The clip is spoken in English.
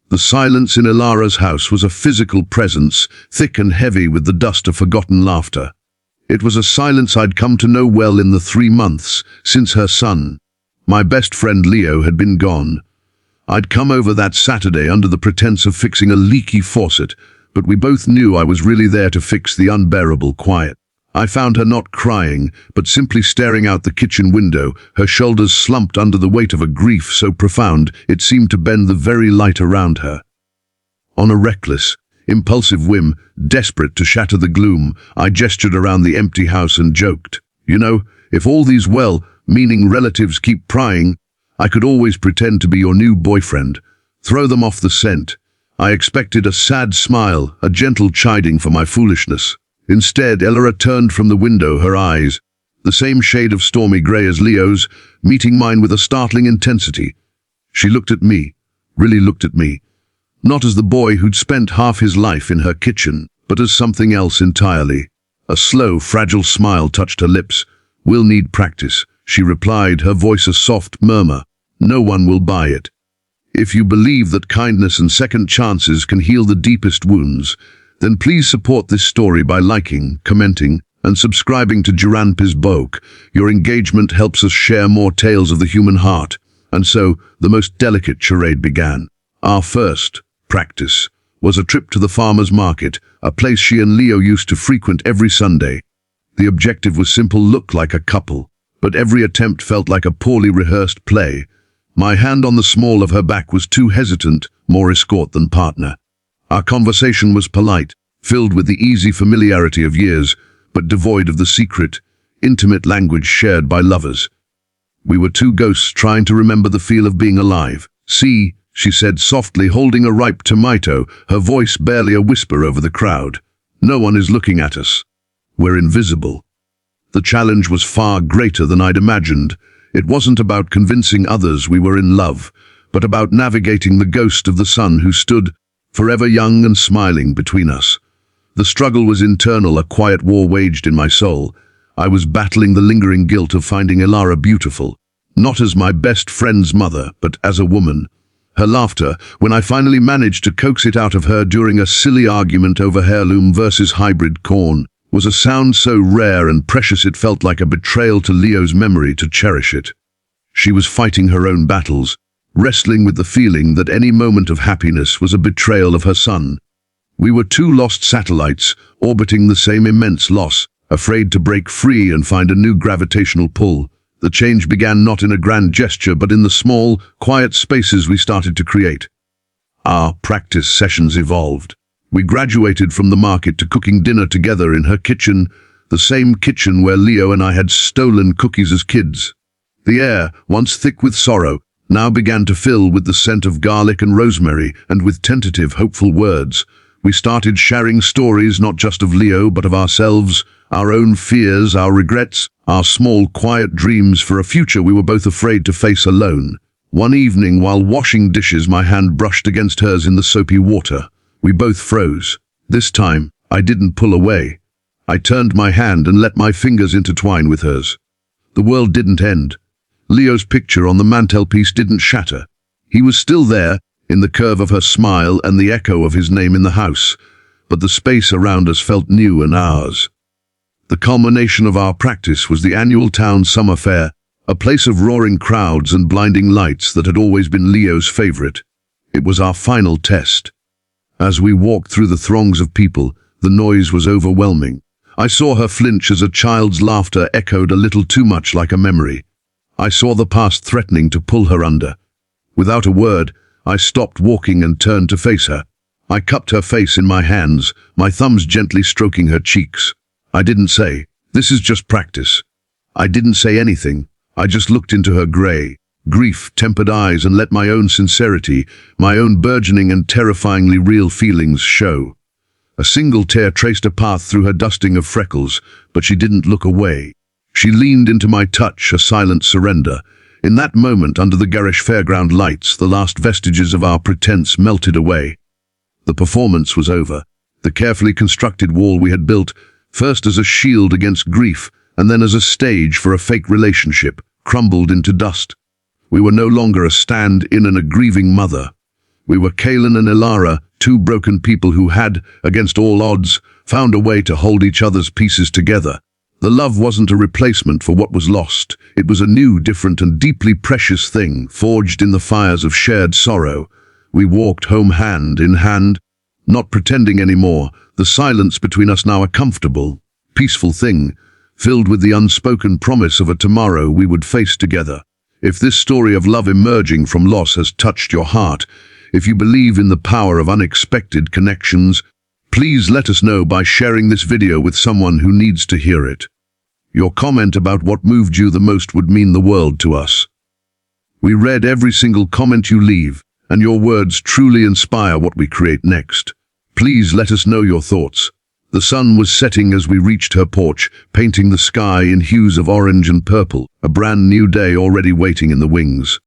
The silence in Ilara's house was a physical presence, thick and heavy with the dust of forgotten laughter. It was a silence I'd come to know well in the 3 months since her son, my best friend Leo, had been gone. I'd come over that Saturday under the pretense of fixing a leaky faucet, but we both knew I was really there to fix the unbearable quiet. I found her not crying, but simply staring out the kitchen window, her shoulders slumped under the weight of a grief so profound it seemed to bend the very light around her. On a reckless, impulsive whim, desperate to shatter the gloom, I gestured around the empty house and joked, "You know, if all these well-meaning relatives keep prying, I could always pretend to be your new boyfriend. Throw them off the scent." I expected a sad smile, a gentle chiding for my foolishness. Instead, Elara turned from the window, her eyes, the same shade of stormy grey as Leo's, meeting mine with a startling intensity. She looked at me, really looked at me, not as the boy who'd spent half his life in her kitchen, but as something else entirely. A slow, fragile smile touched her lips. "We'll need practice," she replied, her voice a soft murmur. "No one will buy it. If you believe that kindness and second chances can heal the deepest wounds, then please support this story by liking, commenting, and subscribing to Duranpi's Book. Your engagement helps us share more tales of the human heart." And so, the most delicate charade began. Our first practice was a trip to the farmer's market, a place she and Leo used to frequent every Sunday. The objective was simple: look like a couple, but every attempt felt like a poorly rehearsed play. My hand on the small of her back was too hesitant, more escort than partner. Our conversation was polite, filled with the easy familiarity of years, but devoid of the secret, intimate language shared by lovers. We were two ghosts trying to remember the feel of being alive. "See," she said softly, holding a ripe tomato, her voice barely a whisper over the crowd. "No one is looking at us. We're invisible." The challenge was far greater than I'd imagined. It wasn't about convincing others we were in love, but about navigating the ghost of the son who stood, forever young and smiling, between us. The struggle was internal, a quiet war waged in my soul. I was battling the lingering guilt of finding Ilara beautiful, not as my best friend's mother, but as a woman. Her laughter, when I finally managed to coax it out of her during a silly argument over heirloom versus hybrid corn, was a sound so rare and precious it felt like a betrayal to Leo's memory to cherish it. She was fighting her own battles, wrestling with the feeling that any moment of happiness was a betrayal of her son. We were two lost satellites, orbiting the same immense loss, afraid to break free and find a new gravitational pull. The change began not in a grand gesture, but in the small, quiet spaces we started to create. Our practice sessions evolved. We graduated from the market to cooking dinner together in her kitchen, the same kitchen where Leo and I had stolen cookies as kids. The air, once thick with sorrow, now began to fill with the scent of garlic and rosemary, and with tentative, hopeful words. We started sharing stories not just of Leo, but of ourselves, our own fears, our regrets, our small, quiet dreams for a future we were both afraid to face alone. One evening, while washing dishes, my hand brushed against hers in the soapy water. We both froze. This time, I didn't pull away. I turned my hand and let my fingers intertwine with hers. The world didn't end. Leo's picture on the mantelpiece didn't shatter. He was still there, in the curve of her smile and the echo of his name in the house, but the space around us felt new and ours. The culmination of our practice was the annual town summer fair, a place of roaring crowds and blinding lights that had always been Leo's favorite. It was our final test. As we walked through the throngs of people, the noise was overwhelming. I saw her flinch as a child's laughter echoed a little too much like a memory. I saw the past threatening to pull her under. Without a word, I stopped walking and turned to face her. I cupped her face in my hands, my thumbs gently stroking her cheeks. I didn't say, "This is just practice." I didn't say anything. I just looked into her grey, grief-tempered eyes and let my own sincerity, my own burgeoning and terrifyingly real feelings show. A single tear traced a path through her dusting of freckles, but she didn't look away. She leaned into my touch, a silent surrender. In that moment, under the garish fairground lights, the last vestiges of our pretense melted away. The performance was over. The carefully constructed wall we had built, first as a shield against grief, and then as a stage for a fake relationship, crumbled into dust. We were no longer a stand-in and a grieving mother. We were Kaelin and Ilara, two broken people who had, against all odds, found a way to hold each other's pieces together. The love wasn't a replacement for what was lost. It was a new, different and deeply precious thing, forged in the fires of shared sorrow. We walked home hand in hand, not pretending anymore. The silence between us now a comfortable, peaceful thing, filled with the unspoken promise of a tomorrow we would face together. If this story of love emerging from loss has touched your heart, if you believe in the power of unexpected connections, please let us know by sharing this video with someone who needs to hear it. Your comment about what moved you the most would mean the world to us. We read every single comment you leave, and your words truly inspire what we create next. Please let us know your thoughts. The sun was setting as we reached her porch, painting the sky in hues of orange and purple, a brand new day already waiting in the wings.